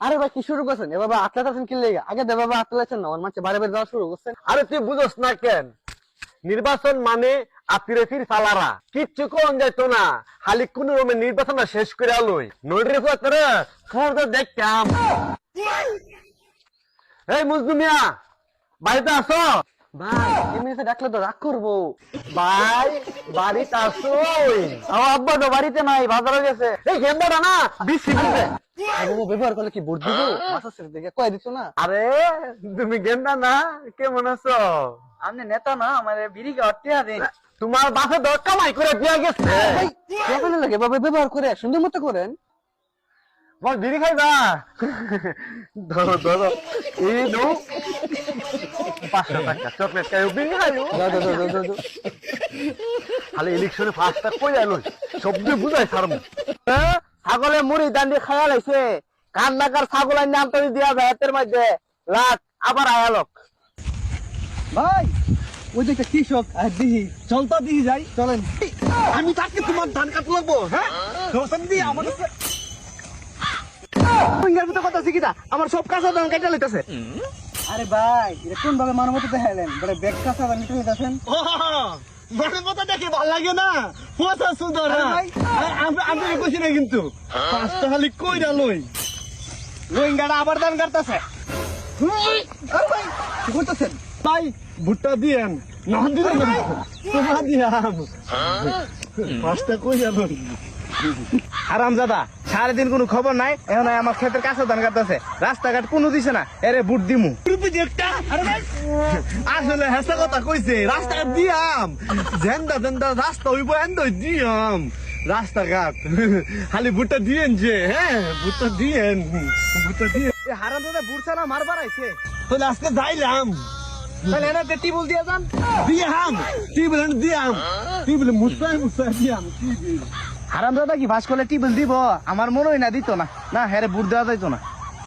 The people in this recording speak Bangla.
আরে ভাই কি শুরু করছেন এভাবে আটলাতেছেন কি লেগে? আগে দে বাবা আটলাছেন না, ওর মাঝে বারে বারে যাওয়া শুরু করছেন। আরে তুই বুঝোস না কেন? নির্বাচন মানে আপিরেফির সালারা কিচ্ছু কোন যাইতো না, খালি কোন রকমের নির্বাচনটা শেষ করে আলোই নইরে তোরা খবর দেখতাম। এই মুজদু মিয়া বাড়িতে আসো। ভাই এমনিতে ডাকলে তো রাগ করবো। ভাই বাড়িতে আসো। আমার আব্বা তো বাড়িতে নাই, বাজারে গেছে। এই গেমটা না বেশি বুঝে। আবু ব্যবহার করলে কি ভোট দিব? মাথা ছেড়ে দেখে কয় দিত না। আরে তুমি গেমটা না, কেমন আছো? আপনি নেতা না, আমার বিড়ি গাওয়া দিন। তোমার বাসে দর কামাই করে দিয়া গেছে। কেমন লাগে বাবা ব্যবহার করে সুন্দর মতো করেন। বল বিড়ি খাইবা? ধরো ধরো এই নো 500 টাকা চকলেট খাইও, বিড়ি খাইও। খালি ইলেকশনে ফার্স্টটা কই আইলো শব্দ বুঝাই ছাড়মু। ছাগলে মুড়ি দান্ডি খায়া লাইছে, কান নাকার ছাগলের নাম তো দিয়া যায় হাতের মধ্যে লাখ আবার আয়ালক। ভাই ওই যে একটা কৃষক আর দিহি চলতা দিহি যাই, চলেন। আমি তাকে তোমার ধান কাট লাগবো। হ্যাঁ হোসেন দি আমার ফিঙ্গার ভিতর কথা শিখিতা আমার সব কাঁচা ধান কেটে লইতাছে। আরে ভাই এটা কোন ভাবে মানবতা দেখাইলেন? বড় ব্যাগ কাঁচা ধান কেটে লইতাছেন। মানে কথা দেখে ভালো লাগে না, পচা সুন্দর। আমি কইছি না কিন্তু পাঁচটা খালি কইরা লই রোহিঙ্গাটা আবার ধান কাটতেছে। আরে ভাই কি করতেছেন? তাই ভুট্টা দিয়েন না দিলেন তোমা দিয়াম পাঁচটা কইরা লই। হারামজাদা সারাদিন কোনো খবর নাই, এখন আমার ক্ষেতের কাছে ধান কাটতেছে, রাস্তাঘাট কোনো দিছে না, এরে বুট দিমু। আসলে হেসা কথা কইছে, রাস্তা দিয়াম জেন্দা জেন্দা রাস্তা হইব এন্দই দিয়াম রাস্তাঘাট খালি ভুট্টা দিয়েন যে। হ্যাঁ ভুট্টা দিয়েন, ভুট্টা দিয়ে হারামজাদা বুট ছাড়া মারবার আইছে। তাহলে আজকে যাইলাম তাহলে এনে টিবুল দিয়ে যান। দিয়াম টিবল দিয়াম টিবল মুসাই মুসাই দিয়াম টিবল। হারামজাদা কি ভাস করলে টিবল দিব? আমার মনে হয় না দিত না, না হ্যাঁ বুট দেওয়া যাইতো না।